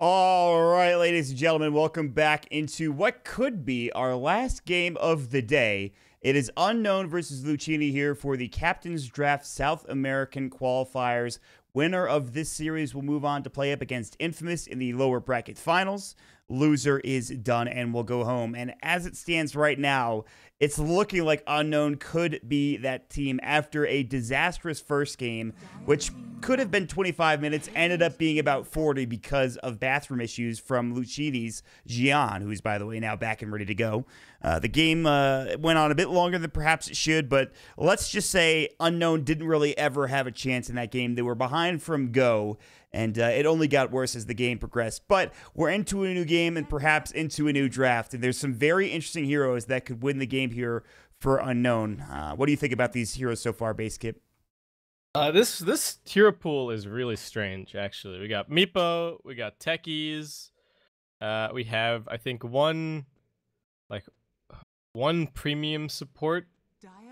All right, ladies and gentlemen, welcome back into what could be our last game of the day. It is Unknown versus Luccini here for the Captain's Draft South American Qualifiers. Winner of this series will move on to play up against Infamous in the lower bracket finals. Loser is done and will go home. And as it stands right now, it's looking like Unknown could be that team after a disastrous first game, which could have been 25 minutes, ended up being about 40 because of bathroom issues from Luccini's Gian, who's, by the way, now back and ready to go. The game went on a bit longer than perhaps it should, but let's just say Unknown didn't really ever have a chance in that game. They were behind from go, and it only got worse as the game progressed. But we're into a new game and perhaps into a new draft, and there's some very interesting heroes that could win the game here for Unknown. What do you think about these heroes so far, Baseskip? This hero pool is really strange, actually. We got Meepo, we got Techies, we have, I think, one premium support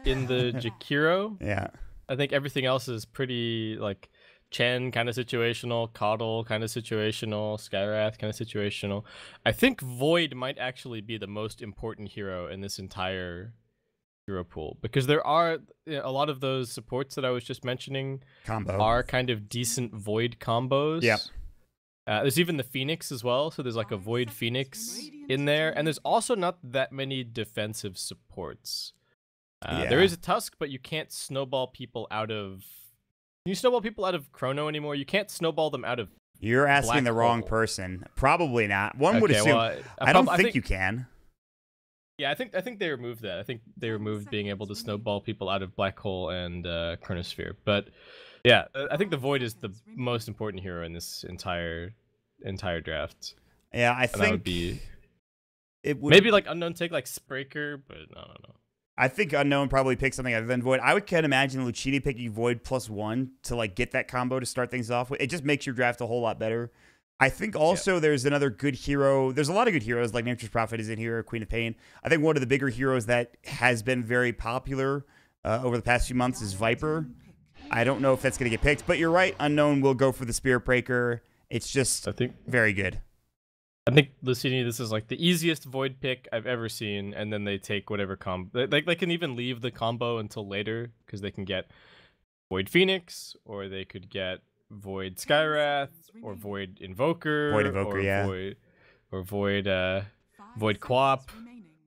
in the Jakiro. Yeah. I think everything else is pretty, like, Chen kind of situational, Coddle kind of situational, Skywrath kind of situational. I think Void might actually be the most important hero in this entire hero pool, because there are a lot of those supports that I was just mentioning are kind of decent Void combos. Yep. There's even the Phoenix as well, so there's like a Void Phoenix in there, and there's also not that many defensive supports. There is a Tusk, but you can't snowball people out of... Can you snowball people out of Chrono anymore? You can't snowball them out of... You're asking the wrong person. Probably not. One would assume... Well, I don't think you can. Yeah, I think they removed that. I think they removed being able to snowball people out of Black Hole and Chronosphere. But yeah, I think the Void is the most important hero in this entire draft. Yeah, I think that would be... It would... Maybe like Unknown take like Spraker, but I don't know. I think Unknown probably pick something other than Void. I can't imagine Luccini picking Void +1 to like get that combo to start things off with. It just makes your draft a whole lot better. I think also there's another good hero. There's a lot of good heroes, like Nature's Prophet is in here, Queen of Pain. I think one of the bigger heroes that has been very popular over the past few months is Viper. I don't know if that's going to get picked, but you're right. Unknown will go for the Spirit Breaker. It's just very good. I think Luccini, this is like the easiest Void pick I've ever seen, and then they take whatever combo. They can even leave the combo until later, because they can get Void Phoenix, or they could get Void Skywrath, or Void Invoker, or Void Quap.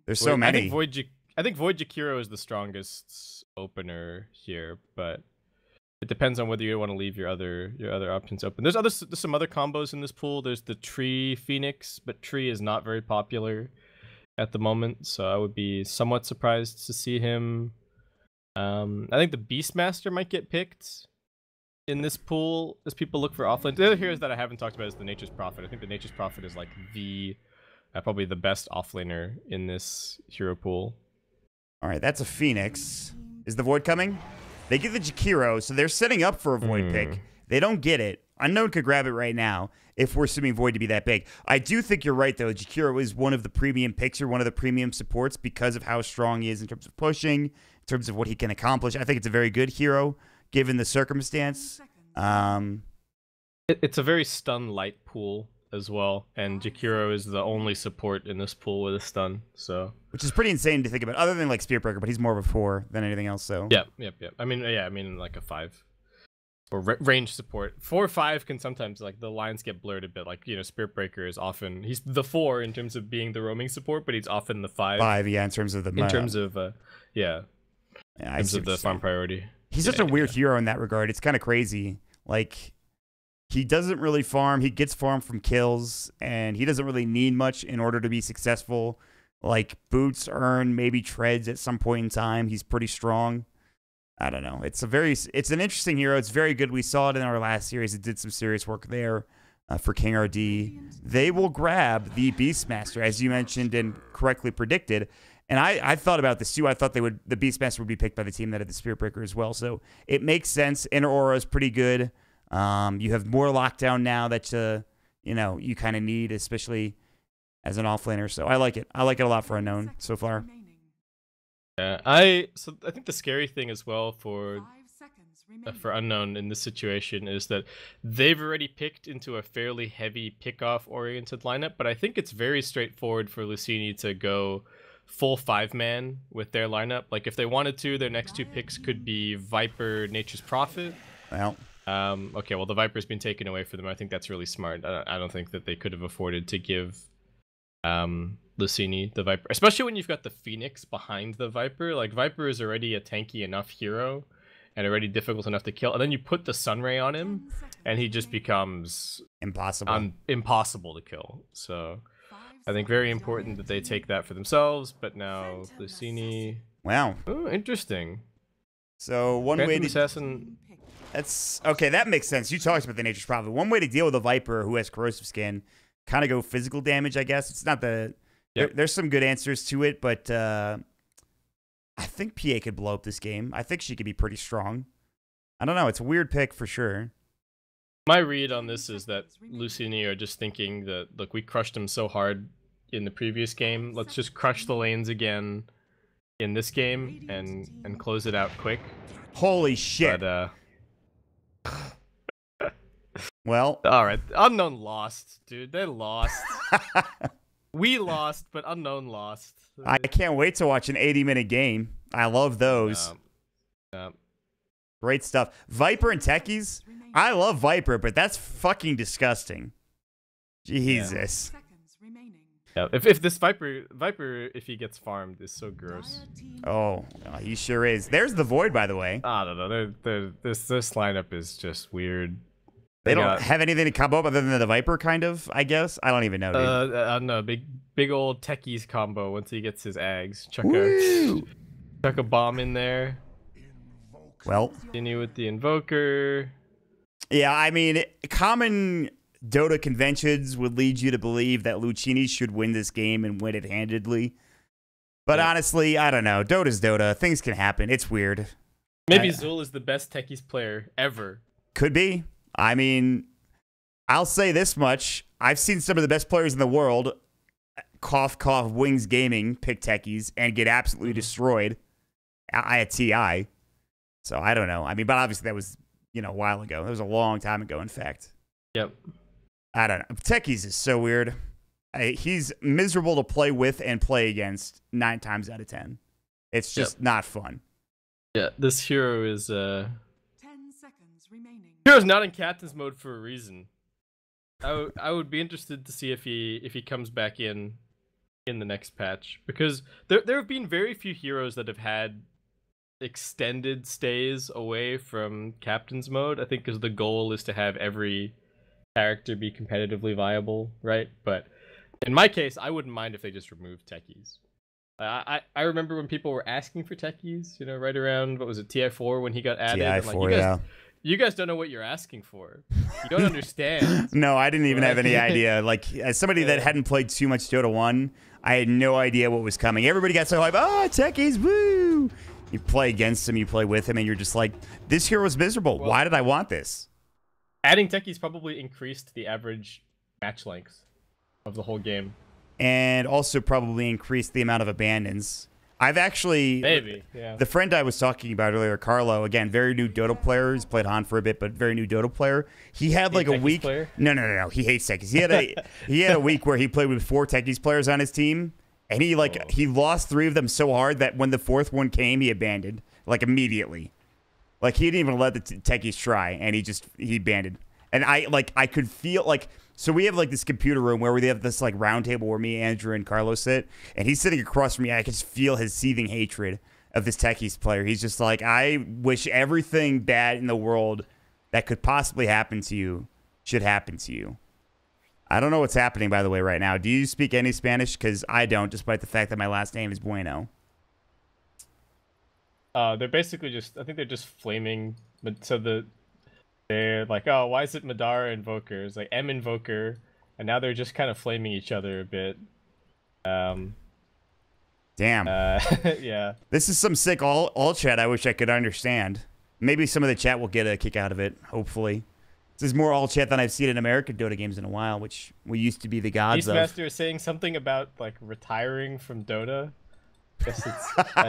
There's so many. I think Void Jakiro is the strongest opener here, but it depends on whether you want to leave your other options open. There's some other combos in this pool. There's the Tree Phoenix, but Tree is not very popular at the moment, so I would be somewhat surprised to see him. I think the Beastmaster might get picked in this pool as people look for offlanes. The other heroes that I haven't talked about is the Nature's Prophet. I think the Nature's Prophet is like the probably the best offlaner in this hero pool. All right, that's a Phoenix. Is the Void coming? They get the Jakiro, so they're setting up for a Void pick. They don't get it. Unknown could grab it right now if we're assuming Void to be that big. I do think you're right, though. Jakiro is one of the premium picks or one of the premium supports because of how strong he is in terms of pushing, in terms of what he can accomplish. I think it's a very good hero, given the circumstance. It's a very stun light pool as well, and Jakiro is the only support in this pool with a stun, so which is pretty insane to think about, other than like Spirit Breaker, but he's more of a 4 than anything else. So yep. I mean like a 5 or range support. 4 or 5 can sometimes, like, the lines get blurred a bit. Like, you know, Spirit Breaker is often, he's the 4 in terms of being the roaming support, but he's often the 5. 5, yeah, in terms of the in terms of the farm priority. He's such a weird hero in that regard. It's kind of crazy. Like, he doesn't really farm. He gets farmed from kills, and he doesn't really need much in order to be successful. Like, boots earn maybe treads at some point in time. He's pretty strong. I don't know. It's an interesting hero. It's very good. We saw it in our last series. It did some serious work there for King RD. They will grab the Beastmaster, as you mentioned and correctly predicted. And I thought about this too. I thought the Beastmaster would be picked by the team that had the Spirit Breaker as well. So it makes sense. Inner Aura is pretty good. You have more lockdown now that you kind of need, especially as an offlaner. So I like it. I like it a lot for Unknown so far. Yeah, I think the scary thing as well for for Unknown in this situation is that they've already picked into a fairly heavy pickoff oriented lineup, but I think it's very straightforward for Luccini to go full 5-man with their lineup. Like if they wanted to, their next 2 picks could be Viper, Nature's Prophet. Well, okay, well the Viper's been taken away from them. I think that's really smart. I don't think that they could have afforded to give Luccini the Viper, especially when you've got the Phoenix behind the Viper. Like Viper is already a tanky enough hero and already difficult enough to kill, and then you put the Sunray on him and he just becomes impossible to kill. So I think very important that they take that for themselves. But now Luccini, wow, oh, interesting. So one way to assassin. That's okay. That makes sense. You talked about the Nature's Prophet. One way to deal with a Viper who has corrosive skin, kind of go physical damage. I guess it's not the. Yep. There's some good answers to it, but I think PA could blow up this game. I think she could be pretty strong. I don't know. It's a weird pick for sure. My read on this is that Luccini are just thinking that, look, we crushed them so hard in the previous game. Let's just crush the lanes again in this game and close it out quick. Holy shit. But, well. All right. Unknown lost, dude. They lost. We lost, but Unknown lost. I can't wait to watch an 80-minute game. I love those. Great stuff. Viper and Techies. I love Viper, but that's fucking disgusting. Jesus. Yeah. If this Viper, if he gets farmed, is so gross. Oh, he sure is. There's the Void, by the way. I don't know. This lineup is just weird. They don't have anything to combo up other than the Viper, kind of, I guess. I don't even know, dude. I don't know. Big old Techies combo once he gets his Ags. Chuck a bomb in there. Well. Continue with the Invoker. Yeah, I mean, common Dota conventions would lead you to believe that Luccini should win this game and win it handedly. But honestly, I don't know. Dota's Dota. Things can happen. It's weird. Maybe Zul is the best Techies player ever. Could be. I mean, I'll say this much. I've seen some of the best players in the world, cough, cough, Wings Gaming, pick Techies, and get absolutely destroyed at TI. So I don't know. I mean, but obviously that was, a while ago. That was a long time ago, in fact. Yep. I don't know. Techies is so weird. He's miserable to play with and play against 9 times out of 10. It's just not fun. Yeah, this hero is... 10 seconds remaining. Hero's not in captain's mode for a reason. I would be interested to see if he comes back in the next patch, because there have been very few heroes that have had extended stays away from captain's mode. I think because the goal is to have every character be competitively viable, right? But in my case, I wouldn't mind if they just removed Techies. I remember when people were asking for Techies, right around, what was it, TI4 when he got added. TI4, You guys don't know what you're asking for. You don't understand. No, I didn't even have any idea. Like, as somebody that hadn't played too much Dota 1, I had no idea what was coming. Everybody got so hyped. Oh, Techies, woo! You play against him, you play with him, and you're just like, this hero's miserable. Well, why did I want this? Adding Techies probably increased the average match length of the whole game. And also probably increased the amount of abandons. I've actually... Maybe, yeah. The friend I was talking about earlier, Carlo, again, very new Dota player. He's played Han for a bit, but very new Dota player. He had like a week... Player? No. He hates Techies. He had a week where he played with 4 Techies players on his team. And he lost 3 of them so hard that when the 4th one came, he abandoned. Like, immediately. Like, he didn't even let the Techies try. And he abandoned. And I could feel, like... So we have, like, this computer room where we have this, like, round table where me, Andrew, and Carlos sit. And he's sitting across from me. I can just feel his seething hatred of this Techies player. He's just like, I wish everything bad in the world that could possibly happen to you should happen to you. I don't know what's happening, by the way, right now. Do you speak any Spanish? Because I don't, despite the fact that my last name is Bueno. They're basically just... I think they're just flaming... So they're like, oh, why is it Madara Invoker? It's like M Invoker, and now they're just kind of flaming each other a bit. Damn. Yeah. This is some sick all chat I wish I could understand. Maybe some of the chat will get a kick out of it, hopefully. This is more all chat than I've seen in American Dota games in a while, which we used to be the gods of. Beastmaster is saying something about, like, retiring from Dota. Guess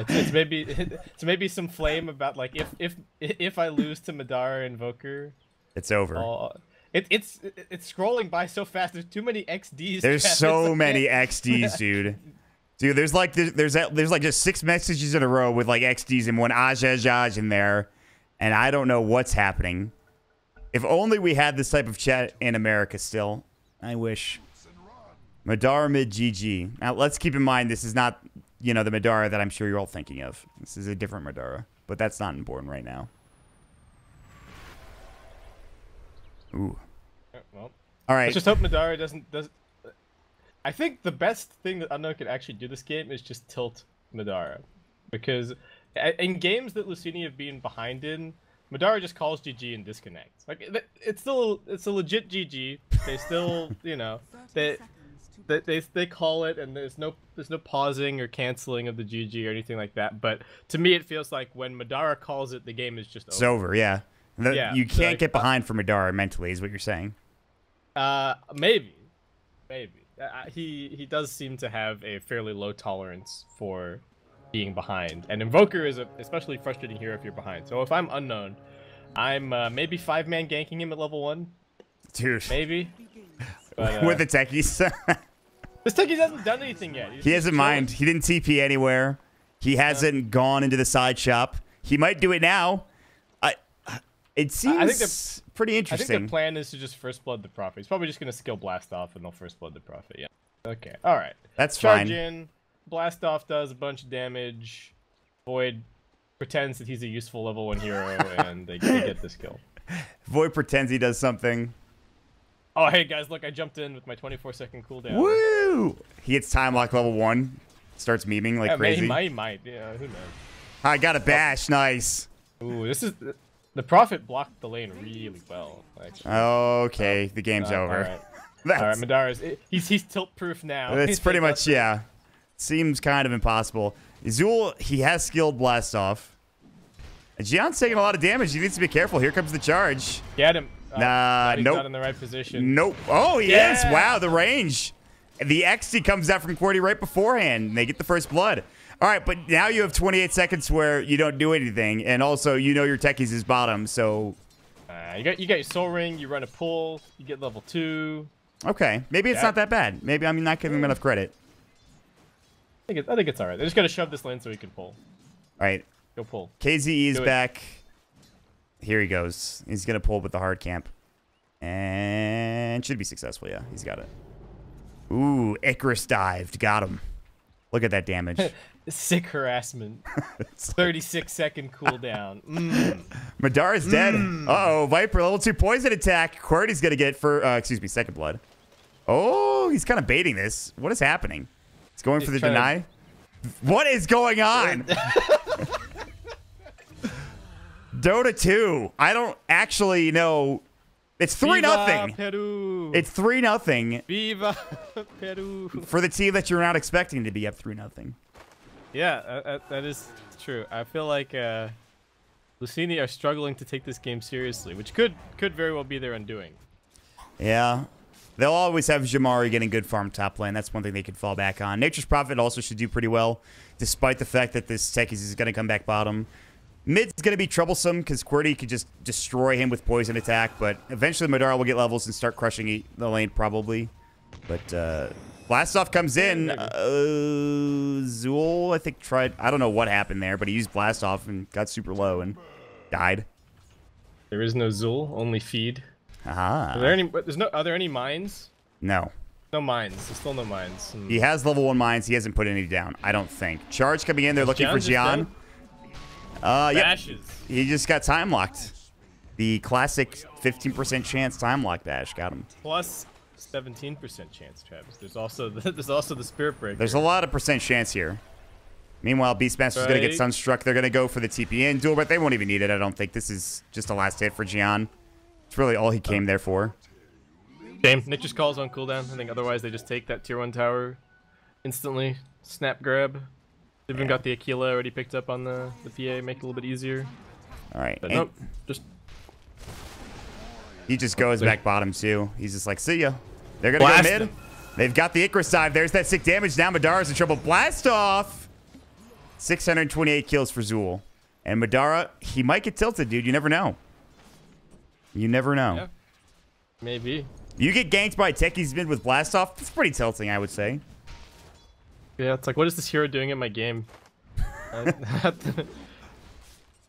it's maybe some flame about like if I lose to Madara Invoker, It's over. It's scrolling by so fast. There's too many XDs. There's so many XDs, dude. Dude, there's like just 6 messages in a row with like XDs and one Ajajaj in there, and I don't know what's happening. If only we had this type of chat in America still. I wish. Madara mid GG. Now let's keep in mind this is not, you know, the Madara that I'm sure you're all thinking of. This is a different Madara, but that's not important right now. Ooh. Well, all right. Let's just hope Madara doesn't. I think the best thing that Unknown could actually do this game is just tilt Madara, because in games that Luccini have been behind in, Madara just calls GG and disconnects. Like it's a legit GG. They still, you know, they call it, and there's no pausing or canceling of the GG or anything like that. But to me, it feels like when Madara calls it, the game is just over. It's over, yeah. Yeah, you can't like, get behind for Madara mentally, is what you're saying. Maybe. He does seem to have a fairly low tolerance for being behind, and Invoker is especially frustrating here if you're behind. So if I'm Unknown, I'm maybe 5-man ganking him at level 1. Dude. Maybe. But, with the Techies. This Techies hasn't done anything yet. He hasn't mind. He didn't TP anywhere. He hasn't gone into the side shop. He might do it now. It seems pretty interesting. I think the plan is to just first blood the Prophet. He's probably just going to skill Blast Off and they'll first blood the Prophet. Yeah. Okay. All right. That's Charge fine. in. Blast Off does a bunch of damage. Void pretends that he's a useful level 1 hero and they get this kill. Void pretends he does something. Oh, hey guys, look, I jumped in with my 24-second cooldown. Woo! He gets time lock level 1. Starts memeing like crazy. He might. Yeah, who knows? I got a bash. Nice. Ooh, this is... The Prophet blocked the lane really well, actually. Okay, the game's over. All right, Madara's... He's tilt-proof now. It's pretty much, yeah. Seems kind of impossible. Zul, he has skilled Blast Off. Jian's taking a lot of damage. He needs to be careful. Here comes the charge. Get him. Nah, he's nope. not in the right position. Nope. Oh, he is. Wow, the range. The XD comes out from QWERTY right beforehand, and they get the first blood. All right, but now you have 28 seconds where you don't do anything, and also you know your Techies is bottom, so... you got your Soul Ring, you run a pull, you get level 2. Okay, maybe it's not that bad. Maybe I'm not giving him enough credit. I think it's all right. They're just going to shove this lane so he can pull. All right. Go pull. KZE is back. Here he goes. He's going to pull with the hard camp. And should be successful, yeah. He's got it. Ooh, Icarus dived. Got him. Look at that damage. Sick harassment. 36-second cooldown. Madara's dead. Uh-oh, Viper level 2 poison attack. QWERTY's going to get second blood. Oh, he's kind of baiting this. What is happening? He's going for the deny. What is going on? Dota 2. I don't actually know. It's 3-0. Peru. It's 3-0. Viva Peru. For the team that you're not expecting to be up 3-0. Yeah, that is true. I feel like Luccini are struggling to take this game seriously, which could very well be their undoing. Yeah. They'll always have Jamari getting good farm top lane. That's one thing they could fall back on. Nature's Prophet also should do pretty well, despite the fact that this Techies is going to come back bottom. Mid's going to be troublesome because QWERTY could just destroy him with poison attack, but eventually Madara will get levels and start crushing the lane probably. But Blast Off comes in. Zul, I think, tried... I don't know what happened there, but he used Blast Off and got super low and died. There is no Zul, only feed. Aha. Are there any mines? No. No mines. There's still no mines. He has level 1 mines. He hasn't put any down, I don't think. Charge coming in. They're looking for Jian. Yep. He just got time locked. The classic 15% chance time lock bash got him. Plus 17% chance, Travis. There's also the Spirit Breaker. There's a lot of percent chance here. Meanwhile, Beastmaster's going to get Sunstruck. They're going to go for the TP duel, but they won't even need it, I don't think. This is just a last hit for Jian. It's really all he came there for. Same. Nick just calls on cooldown. I think otherwise they just take that tier 1 tower instantly. Snap grab. They've even got the Aquila already picked up on the PA, make it a little bit easier. All right. But nope. He just goes back bottom too. He's just like, see ya. They're going to go mid. They've got the Icarus dive. There's that sick damage. Now Madara's in trouble. Blast Off. 628 kills for Zool. And Madara, he might get tilted, dude. You never know. You never know. Yeah, maybe. You get ganked by Techies mid with Blast Off, it's pretty tilting, I would say. Yeah, it's like, what is this hero doing in my game?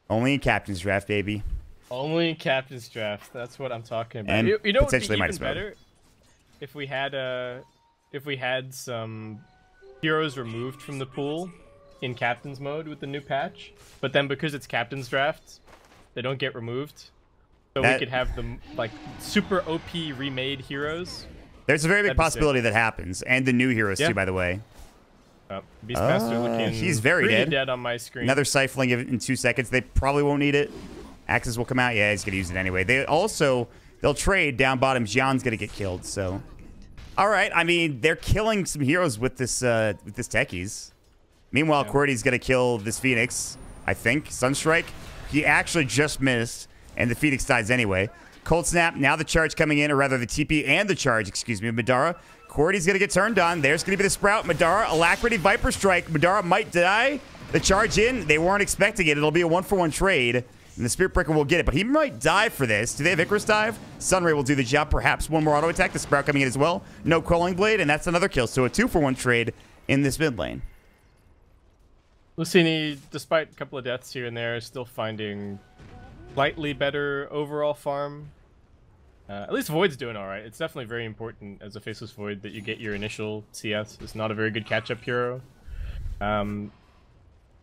Only in Captain's Draft, baby. Only in Captain's Draft. That's what I'm talking about. And you know what would be potentially even Midas mode. better? If we had some heroes removed from the pool in Captain's mode with the new patch, but then because it's Captain's Draft, they don't get removed. So we could have them like super OP remade heroes. There's a very big possibility that happens, and the new heroes too, by the way. Beastmaster looking he's very dead on my screen. Another Siphoning in 2 seconds. They probably won't need it. Axes will come out. Yeah, he's gonna use it anyway. They'll trade down bottom. Xian's gonna get killed. So, all right. I mean, they're killing some heroes with this Techies. Meanwhile, QWERTY's gonna kill this Phoenix. I think Sunstrike. He actually just missed, and the Phoenix dies anyway. Cold Snap. Now the charge coming in, or rather the TP and the charge. Excuse me, Madara. QWERTY's going to get turned on. There's going to be the Sprout. Madara, Alacrity, Viper Strike. Madara might die. The charge in. They weren't expecting it. It'll be a 1-for-1 trade. And the Spirit Breaker will get it. But he might die for this. Do they have Icarus dive? Sunray will do the job. Perhaps one more auto attack. The Sprout coming in as well. No Quelling Blade. And that's another kill. So a 2-for-1 trade in this mid lane. Luccini, despite a couple of deaths here and there, is still finding slightly better overall farm. At least Void's doing alright. It's definitely very important as a Faceless Void that you get your initial CS. It's not a very good catch-up hero. The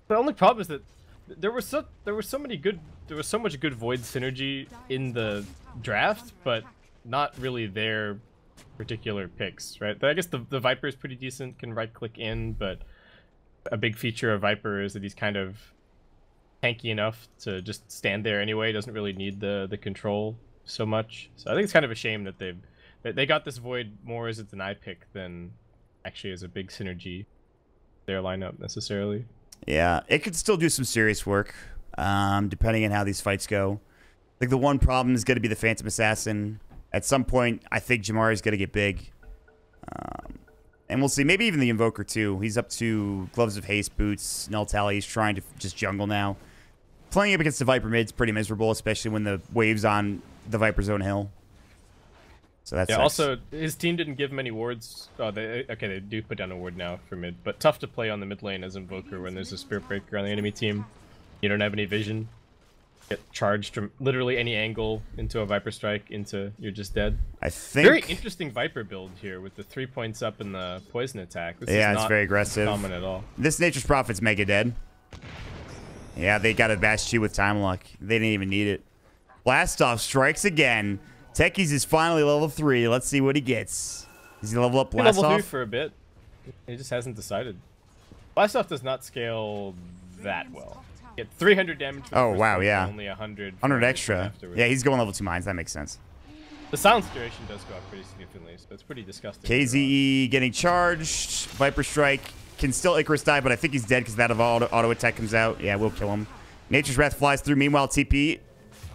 only problem is that there was so much good Void synergy in the draft, but not really their particular picks, right? I guess the Viper is pretty decent, can right-click in, but a big feature of Viper is that he's kind of tanky enough to just stand there anyway. Doesn't really need the control so much. So I think it's kind of a shame that they got this Void more as a deny pick than actually as a big synergy their lineup necessarily. Yeah, it could still do some serious work, depending on how these fights go. I think the one problem is going to be the Phantom Assassin. At some point, I think Jamari's going to get big. And we'll see. Maybe even the Invoker, too. He's up to Gloves of Haste, Boots, Null Tally. He's trying to just jungle now. Playing up against the Viper mid's pretty miserable, especially when the wave's on the Viper's own hill. So that's also his team didn't give him any wards. Oh, they do put down a ward now for mid, but tough to play on the mid lane as Invoker when there's a Spirit Breaker on the enemy team. You don't have any vision. Get charged from literally any angle into a Viper Strike, you're just dead. I think very interesting Viper build here with the 3 points up and the poison attack. This is it's very aggressive. Common at all. This Nature's Prophet's mega dead. Yeah, they got a Bash Chi with Time Lock. They didn't even need it. Blast Off strikes again. Techies is finally level 3. Let's see what he gets. Is he level up Blast Off? Level 3 for a bit. He just hasn't decided. Blast Off does not scale that well. Get 300 damage. Oh wow, yeah. Only 100 extra. Afterwards. Yeah, he's going level 2 mines. That makes sense. The silence duration does go up pretty significantly, so it's pretty disgusting. KZE getting charged. Viper Strike can still Icarus dive, but I think he's dead because that auto attack comes out. Yeah, we'll kill him. Nature's Wrath flies through. Meanwhile, TP.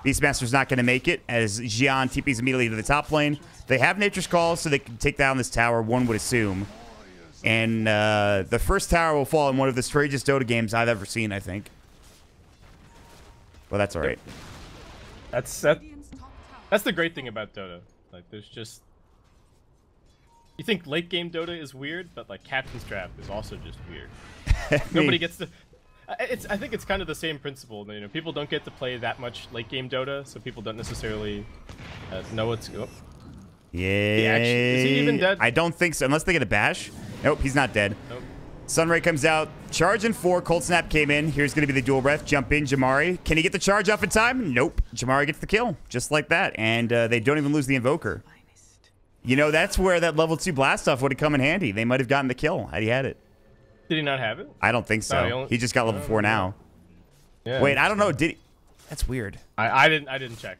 Beastmaster's not going to make it as Xian TP's immediately to the top lane. They have Nature's Call, so they can take down this tower, one would assume. And the first tower will fall in one of the strangest Dota games I've ever seen, I think. Well, that's all right. That's the great thing about Dota. Like, there's just... You think late game Dota is weird, but like Captain's Draft is also just weird. Nobody gets to... I think it's kind of the same principle. You know, people don't get to play that much late game Dota, so people don't necessarily know what's... Oh. Yeah. Is he even dead? I don't think so, unless they get a bash. Nope, he's not dead. Nope. Sunray comes out. Charge in 4. Cold Snap came in. Here's going to be the dual breath. Jump in, Jamari. Can he get the charge off in time? Nope. Jamari gets the kill, just like that. And they don't even lose the Invoker. You know, that's where that level 2 blast off would have come in handy. They might have gotten the kill had he had it. Did he not have it? I don't think so. No, he just got level 4 now. Yeah, wait, I don't know. Did he? That's weird. I didn't check.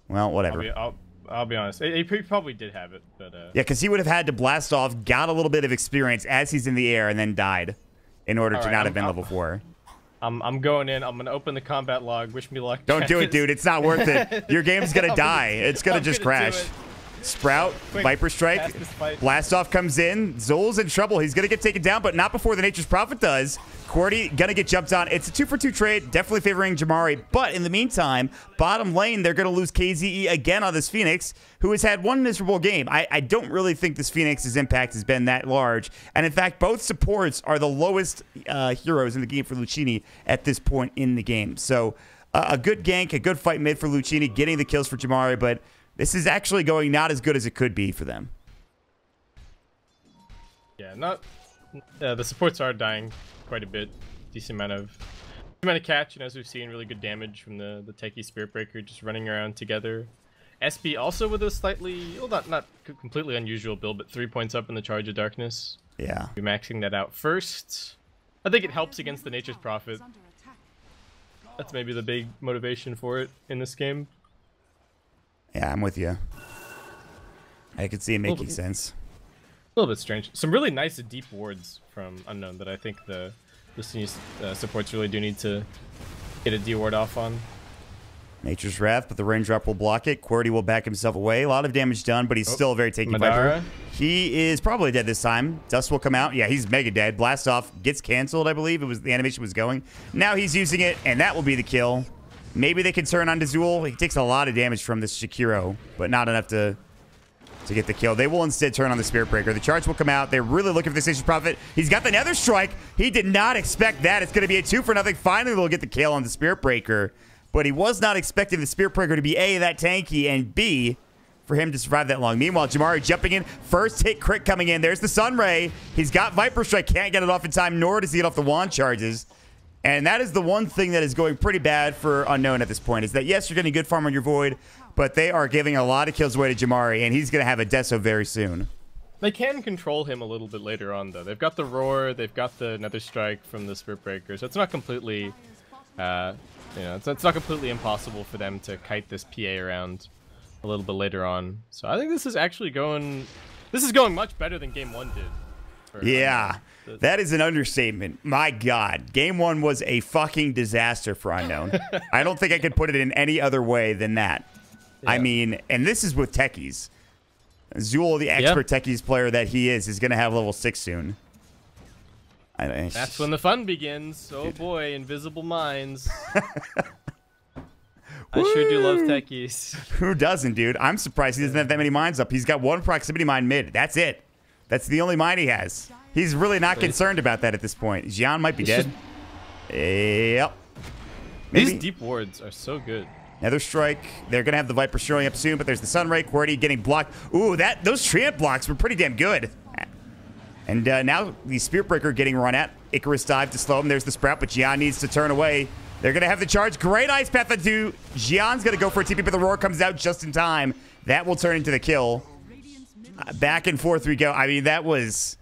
Well, whatever. I'll be honest. He probably did have it, but yeah, because he would have had to blast off, got a little bit of experience as he's in the air, and then died in order to not have been level 4. I'm going in. I'm gonna open the combat log. Wish me luck. Don't do it, dude. It's not worth it. Your game's gonna die. It's gonna just crash. Sprout, Viper Strike, Blast Off comes in. Zul's in trouble. He's going to get taken down, but not before the Nature's Prophet does. Qwerty going to get jumped on. It's a 2-for-2 trade, definitely favoring Jamari. But in the meantime, bottom lane, they're going to lose KZE again on this Phoenix, who has had one miserable game. I don't really think this Phoenix's impact has been that large. And in fact, both supports are the lowest heroes in the game for Luccini at this point in the game. So a good gank, a good fight mid for Luccini, getting the kills for Jamari, but this is actually going not as good as it could be for them. Yeah, the supports are dying quite a bit. Decent amount of catch, and as we've seen, really good damage from the Techies Spirit Breaker just running around together. SP also with a slightly, well, not completely unusual build, but 3 points up in the Charge of Darkness. Yeah. Be maxing that out first. I think it helps against the Nature's Prophet. That's maybe the big motivation for it in this game. Yeah, I'm with you. I could see it making sense. A little bit strange. Some really nice deep wards from Unknown that I think the supports really do need to get a D-ward off on. Nature's Wrath, but the raindrop will block it. Qwerty will back himself away. A lot of damage done, but he's still a very tanky Viper. He is probably dead this time. Dust will come out. Yeah, he's mega dead. Blast Off gets canceled, I believe. The animation was going. Now he's using it, and that will be the kill. Maybe they can turn on to Zul. He takes a lot of damage from this Shakiro, but not enough to get the kill. They will instead turn on the Spirit Breaker. The charge will come out. They're really looking for the Nature's Prophet. He's got the Nether Strike. He did not expect that. It's going to be a 2-for-0. Finally, they'll get the kill on the Spirit Breaker. But he was not expecting the Spirit Breaker to be A, that tanky, and B, for him to survive that long. Meanwhile, Jamari jumping in. First hit crit coming in. There's the Sunray. He's got Viper Strike. Can't get it off in time, nor does he get off the wand charges. And that is the one thing that is going pretty bad for Unknown at this point, is that, yes, you're getting good farm on your Void, but they are giving a lot of kills away to Jamari, and he's going to have a Deso very soon. They can control him a little bit later on, though. They've got the Roar, they've got the Nether Strike from the Spirit Breaker, so it's not completely, it's not completely impossible for them to kite this PA around a little bit later on. So I think this is actually going much better than Game 1 did. Yeah. That is an understatement. My God. Game 1 was a fucking disaster for Unknown. I don't think I could put it in any other way than that. Yeah. I mean, and this is with Techies. Zul, the expert Techies player that he is going to have level 6 soon. That's when the fun begins. Oh boy, Invisible Mines. I sure do love Techies. Who doesn't, dude? I'm surprised he doesn't have that many mines up. He's got one proximity mine mid. That's it. That's the only mine he has. He's really not concerned about that at this point. Xian might be dead. Yep. Maybe. These deep wards are so good. Nether Strike. They're going to have the Viper showing up soon, but there's the Sunray. Qwerty getting blocked. Ooh, those Treant blocks were pretty damn good. And now the Spirit Breaker getting run at. Icarus dive to slow him. There's the Sprout, but Xian needs to turn away. They're going to have the charge. Great Ice Path into Xian's going to go for a TP, but the Roar comes out just in time. That will turn into the kill. Back and forth we go. I mean, that was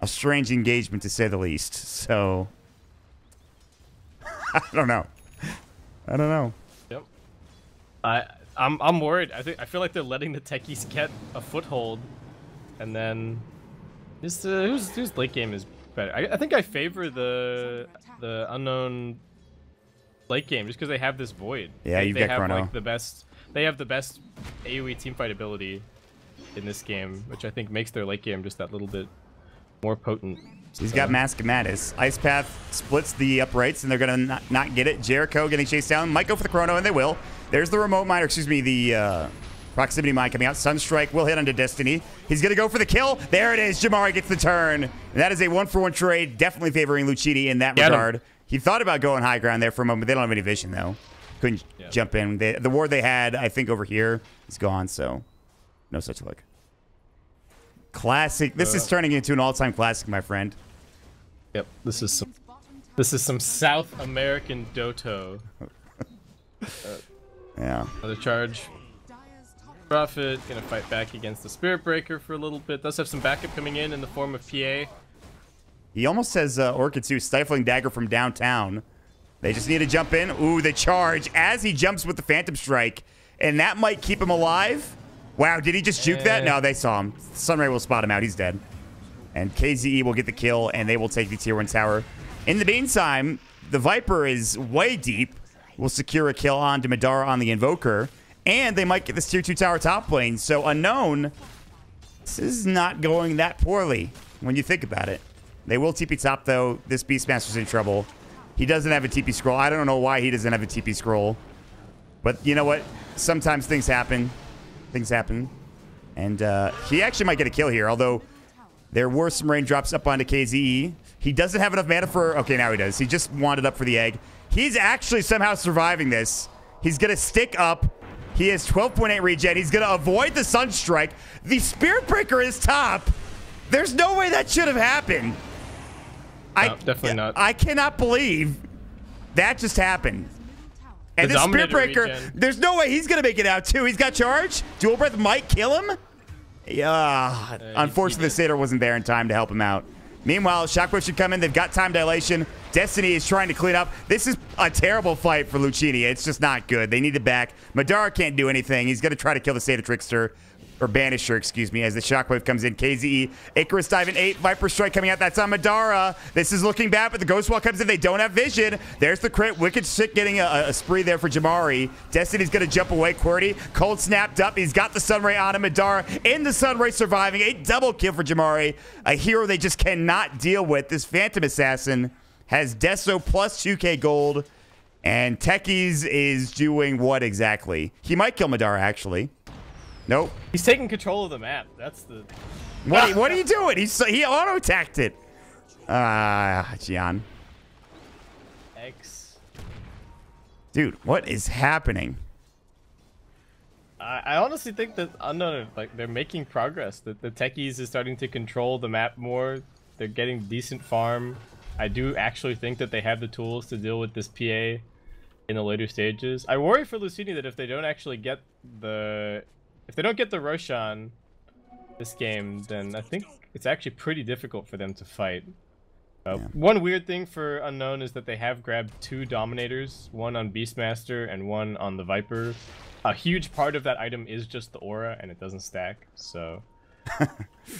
a strange engagement, to say the least. So, I don't know. Yep. I'm worried. I feel like they're letting the Techies get a foothold, and then whose late game is better? I think I favor the Unknown late game just because they have this Void. Yeah, they got have Chrono. like the best. They have the best AoE teamfight ability in this game, which I think makes their late game just that little bit more potent. He's got Mask of Madness. Ice Path splits the uprights, and they're going to not get it. Jericho getting chased down. Might go for the Chrono, and they will. There's the remote mine, or excuse me, the proximity mine coming out. Sunstrike will hit onto Destiny. He's going to go for the kill. There it is. Jamari gets the turn. And that is a 1-for-1 trade, definitely favoring Luccini in that regard. He thought about going high ground there for a moment. They don't have any vision, though. Couldn't jump in. The ward they had, I think, over here is gone, so no such luck. Classic. This is turning into an all-time classic, my friend. Yep, this is some South American Doto. Yeah. Another charge. Prophet gonna fight back against the Spirit Breaker for a little bit. Does have some backup coming in the form of PA. He almost says Orchid 2, Stifling Dagger from downtown. They just need to jump in. Ooh, the charge as he jumps with the Phantom Strike. And that might keep him alive. Wow, did he just juke that? No, they saw him. Sunray will spot him out. He's dead. And KZE will get the kill, and they will take the tier 1 tower. In the meantime, the Viper is way deep. Will secure a kill onto Madara on the Invoker. And they might get this tier 2 tower top lane. So Unknown, this is not going that poorly when you think about it. They will TP top, though. This Beastmaster's in trouble. He doesn't have a TP scroll. I don't know why he doesn't have a TP scroll. But you know what? Sometimes things happen. Things happen. And he actually might get a kill here, although there were some raindrops up onto KZE. He doesn't have enough mana for... Okay, now he does. He just wanted up for the egg. He's actually somehow surviving this. He's going to stick up. He has 12.8 regen. He's going to avoid the Sunstrike. The Spirit Breaker is top. There's no way that should have happened. No, definitely not. I cannot believe that just happened. And this Spirit Breaker, there's no way he's going to make it out, too. He's got charge. Dual Breath might kill him. Yeah. Unfortunately, the Satyr wasn't there in time to help him out. Meanwhile, Shockwave should come in. They've got time dilation. Destiny is trying to clean up. This is a terrible fight for Luccini. It's just not good. They need it back. Madara can't do anything. He's going to try to kill the Satyr Trickster. Or Banisher, excuse me, as the Shockwave comes in. KZE, Icarus dive in 8, Viper Strike coming out. That's on Madara. This is looking bad, but the Ghost Wall comes in. They don't have vision. There's the crit. Wicked shit getting a spree there for Jamari. Destiny's going to jump away. QWERTY, cold snapped up. He's got the Sunray on him. Madara in the Sunray surviving. A double kill for Jamari. A hero they just cannot deal with. This Phantom Assassin has Deso plus 2k gold. And Techies is doing what exactly? He might kill Madara, actually. Nope. He's taking control of the map. That's the... What are you doing? He auto-attacked it. Gian. X. Dude, what is happening? I honestly think that Unknown, like, they're making progress. That the Techies is starting to control the map more. They're getting decent farm. I do actually think that they have the tools to deal with this PA in the later stages. I worry for Luccini that if they don't actually get the... If they don't get the Roshan this game, then I think it's actually pretty difficult for them to fight. One weird thing for Unknown is that they have grabbed 2 Dominators, one on Beastmaster and one on the Viper. A huge part of that item is just the aura, and it doesn't stack, so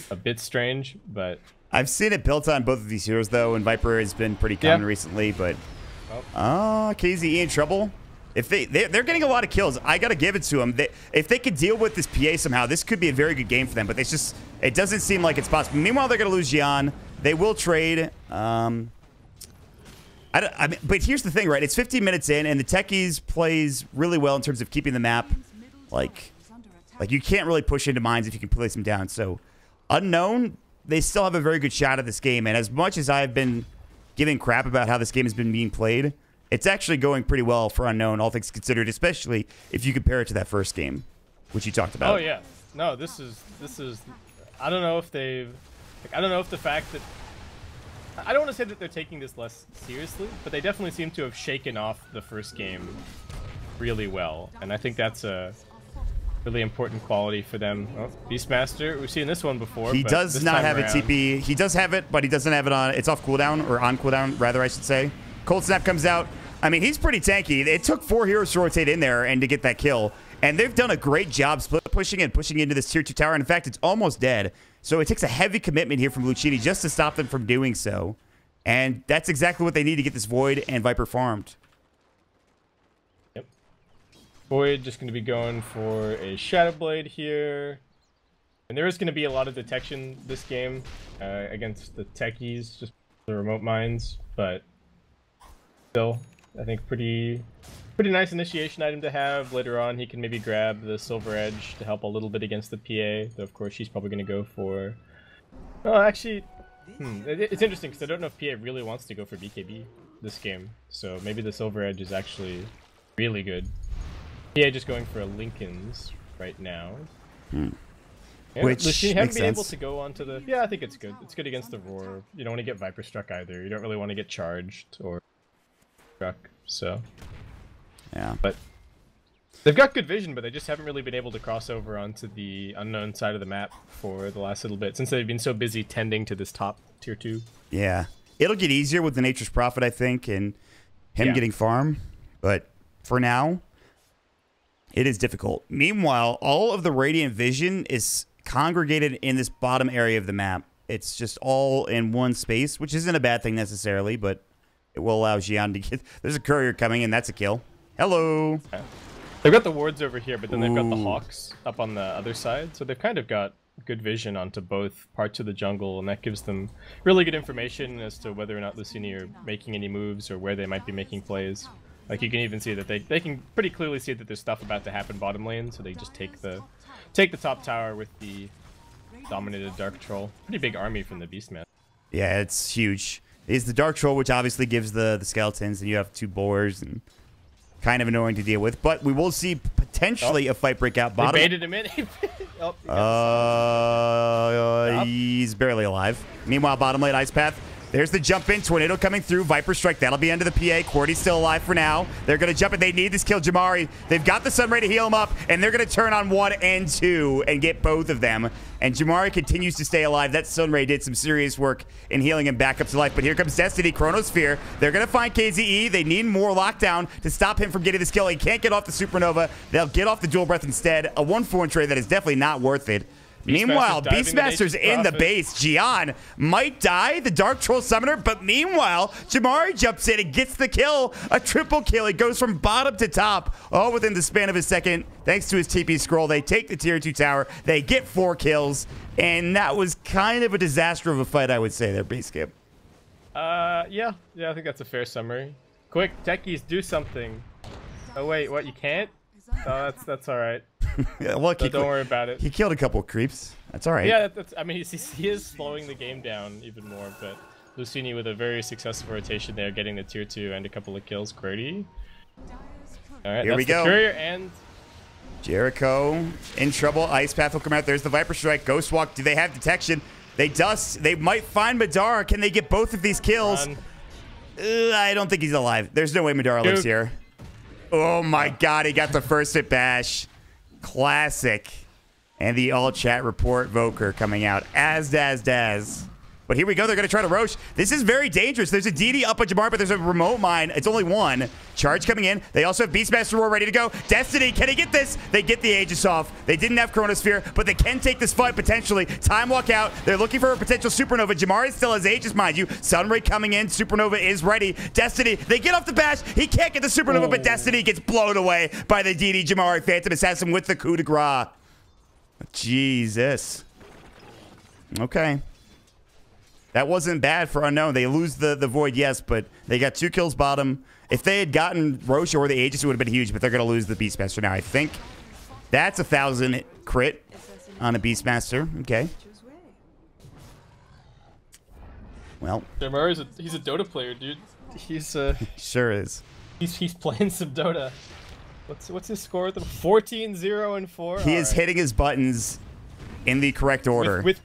a bit strange, but... I've seen it built on both of these heroes, though, and Viper has been pretty common recently, but... KZE in trouble. If they're getting a lot of kills, I gotta give it to them. If they could deal with this PA somehow, this could be a very good game for them. But it doesn't seem like it's possible. Meanwhile, they're gonna lose Gian. They will trade. But here's the thing, right? It's 15 minutes in, and the Techies plays really well in terms of keeping the map. Like you can't really push into mines if you can place them down. So Unknown, they still have a very good shot at this game. And as much as I've been giving crap about how this game has been being played, it's actually going pretty well for Unknown, all things considered, especially if you compare it to that first game, which you talked about. Oh yeah, no, this is. I don't know if they've. Like, I don't know if the fact that. I don't want to say that they're taking this less seriously, but they definitely seem to have shaken off the first game really well, and I think that's a really important quality for them. Oh, Beastmaster, we've seen this one before. He does not have a TP. He does have it, but he doesn't have it on. It's off cooldown, or on cooldown, rather, I should say. Cold Snap comes out. I mean, he's pretty tanky. It took 4 heroes to rotate in there and to get that kill. And they've done a great job split pushing and pushing into this tier 2 tower. And in fact, it's almost dead. So it takes a heavy commitment here from Luccini just to stop them from doing so. And that's exactly what they need to get this Void and Viper farmed. Yep. Void just going to be going for a Shadow Blade here. And there is going to be a lot of detection this game against the Techies, just the remote mines. But still, I think pretty nice initiation item to have. Later on, he can maybe grab the Silver Edge to help a little bit against the PA. Though, of course, she's probably going to go for... Oh, actually, it's interesting because I don't know if PA really wants to go for BKB this game. So maybe the Silver Edge is actually really good. PA just going for a Lincoln's right now. Yeah, Which Luccini haven't been sense. able to go onto the... Yeah, I think it's good. It's good against the Roar. You don't want to get Viper struck either. You don't really want to get charged or struck, so... Yeah. But they've got good vision, but they just haven't really been able to cross over onto the Unknown side of the map for the last little bit, since they've been so busy tending to this top tier 2. Yeah. It'll get easier with the Nature's Prophet, I think, and him getting farm. But for now, it is difficult. Meanwhile, all of the Radiant Vision is congregated in this bottom area of the map. It's just all in one space, which isn't a bad thing necessarily, but it will allow Gian to get... There's a courier coming, and that's a kill. Hello. They've got the wards over here, but then they've got the hawks up on the other side. So they've kind of got good vision onto both parts of the jungle, and that gives them really good information as to whether or not Luccini are making any moves or where they might be making plays. Like you can even see that they can pretty clearly see that there's stuff about to happen bottom lane, so they just take the top tower with the dominated Dark Troll. Pretty big army from the Beastman. Yeah, it's huge. It's the Dark Troll, which obviously gives the skeletons, and you have 2 boars, and kind of annoying to deal with. But we will see potentially a fight break out bottom. They baited him in. He's barely alive. Meanwhile, bottom lane Ice Path. There's the jump in. Tornado coming through. Viper Strike. That'll be under the PA. Qwerty's still alive for now. They're going to jump in. They need this kill Jamari. They've got the Sunray to heal him up, and they're going to turn on 1 and 2 and get both of them. And Jamari continues to stay alive. That Sunray did some serious work in healing him back up to life. But here comes Destiny. Chronosphere. They're going to find KZE. They need more lockdown to stop him from getting this kill. He can't get off the Supernova. They'll get off the Dual Breath instead. A 1-4 trade that is definitely not worth it. Meanwhile, Beastmaster's in the base. Gian might die, the Dark Troll Summoner, but meanwhile, Jamari jumps in and gets the kill. A triple kill. He goes from bottom to top, all within the span of a second. Thanks to his TP scroll, they take the tier 2 tower. They get 4 kills, and that was kind of a disaster of a fight, I would say, there, base skip. Yeah, I think that's a fair summary. Quick, Techies, do something. Oh wait, what? You can't? Oh, that's all right. Yeah, well, so don't worry about it. He killed a couple creeps. That's all right. Yeah, I mean, he is slowing the game down even more, but Luccini with a very successful rotation there, getting the tier 2 and a couple of kills. Qwerty. All right, here we go. Courier and Jericho in trouble. Ice Path will come out. There's the Viper Strike. Ghost Walk. Do they have detection? They dust. They might find Madara. Can they get both of these kills? I don't think he's alive. There's no way Madara lives here. Oh my god, he got the first hit bash. Classic. And the all chat report Voker coming out. Daz. But here we go. They're going to try to Roche. This is very dangerous. There's a DD up on Jamar, but there's a remote mine. It's only 1. Charge coming in. They also have Beastmaster Roar ready to go. Destiny, can he get this? They get the Aegis off. They didn't have Chronosphere, but they can take this fight potentially. Time walk out. They're looking for a potential Supernova. Jamari still has Aegis, mind you. Sunray coming in. Supernova is ready. Destiny, they get off the bash. He can't get the Supernova, but Destiny gets blown away by the DD Jamari Phantom Assassin with the coup de grace. Jesus. Okay. That wasn't bad for Unknown. They lose the Void, yes, but they got 2 kills bottom. If they had gotten Roche or the Aegis, it would have been huge, but they're going to lose the Beastmaster now. I think that's 1,000 crit on a Beastmaster. Okay. Well. Jamari's he's a Dota player, dude. He's sure is. He's playing some Dota. What's his score at the 14-0-4? He is hitting his buttons in the correct order. With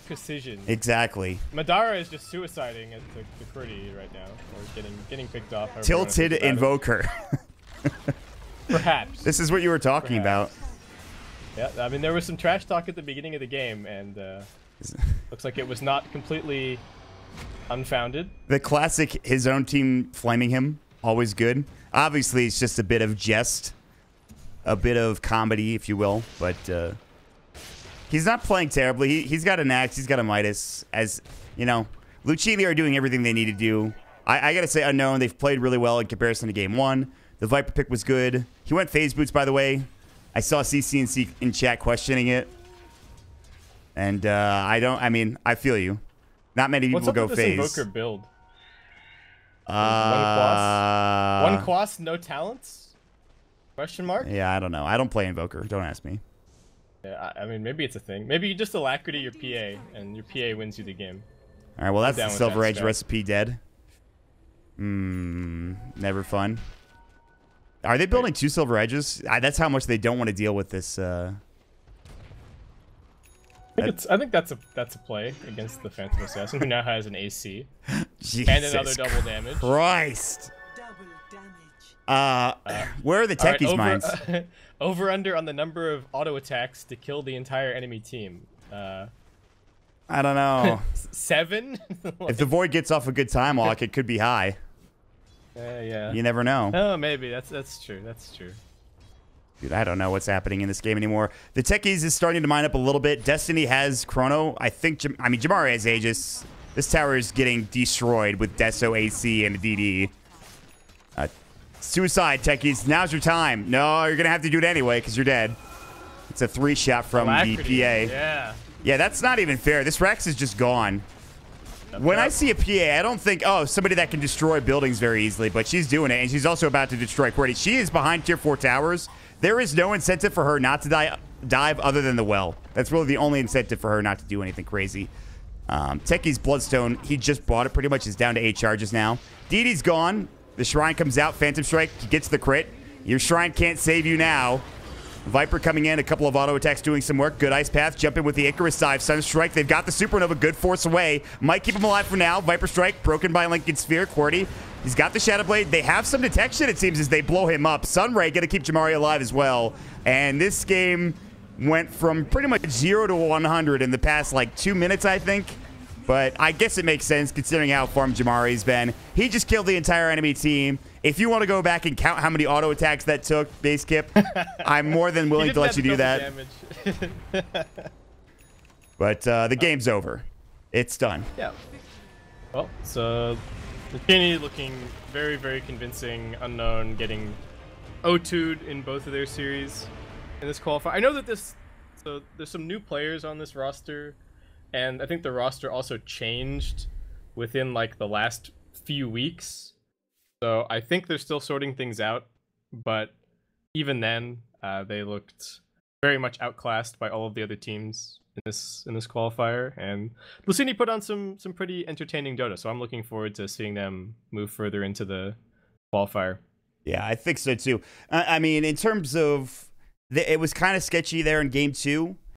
precision. Exactly. Madara is just suiciding at the Qwerty right now, or getting picked off. Tilted Invoker. Perhaps. This is what you were talking about. Yeah, I mean, there was some trash talk at the beginning of the game, and looks like it was not completely unfounded. The classic, his own team flaming him, always good. Obviously, it's just a bit of jest, a bit of comedy, if you will, but he's not playing terribly. He's got an axe, he's got a Midas. As you know, Luccini are doing everything they need to do. I gotta say, Unknown, they've played really well in comparison to game 1. The Viper pick was good. He went phase boots, by the way. I saw CCNC in chat questioning it. And I feel you. Not many people go phase. What's up with this Invoker build? One quas, no talents? Question mark? Yeah, I don't know. I don't play Invoker. Don't ask me. Yeah, I mean, maybe it's a thing. Maybe you just alacrity your PA, and your PA wins you the game. All right, well, that's the Silver Edge recipe dead. Never fun. Are they building 2 Silver Edges? That's how much they don't want to deal with this. I think that's a play against the Phantom Assassin, who now has an AC and another double damage. Christ! Where are the Techies mines? Over under on the number of auto attacks to kill the entire enemy team. I don't know. 7? If the Void gets off a good time walk, it could be high. Yeah. You never know. Oh, maybe. That's true. That's true. Dude, I don't know what's happening in this game anymore. The Techies is starting to mine up a little bit. Destiny has Chrono. Jamari has Aegis. This tower is getting destroyed with Deso AC and a DD. Suicide, Techies. Now's your time. No, you're going to have to do it anyway because you're dead. It's a 3-shot from Alacrity. the PA. Yeah. Yeah, that's not even fair. This Rex is just gone. When I see a PA, I don't think, oh, somebody that can destroy buildings very easily, but she's doing it, and she's also about to destroy Qwerty. She is behind tier 4 towers. There is no incentive for her not to dive other than the well. That's really the only incentive for her not to do anything crazy. Techies Bloodstone, he just bought it pretty much. Is down to 8 charges now. Dee Dee's gone. The Shrine comes out. Phantom Strike gets the crit. Your Shrine can't save you now. Viper coming in. A couple of auto attacks doing some work. Good Ice Path. Jump in with the Icarus Dive. Sunstrike. They've got the Supernova. Good force away. Might keep him alive for now. Viper Strike. Broken by Lincoln Sphere. Qwerty. He's got the Shadow Blade. They have some detection, it seems, as they blow him up. Sunray going to keep Jamari alive as well. And this game went from pretty much 0 to 100 in the past, like, 2 minutes, I think. But I guess it makes sense considering how farmed Jamari's been. He just killed the entire enemy team. If you want to go back and count how many auto attacks that took, Base Kip, I'm more than willing to let you do that. But the game's over. It's done. Yeah. Well, so Luccini looking very, very convincing. Unknown getting O2'd in both of their series in this qualifier. I know that so there's some new players on this roster. And I think the roster also changed within like the last few weeks. So I think they're still sorting things out. But even then, they looked very much outclassed by all of the other teams in this qualifier. And Luccini put on some pretty entertaining Dota. So I'm looking forward to seeing them move further into the qualifier. Yeah, I think so too. I mean, in terms of... it was kind of sketchy there in game 2.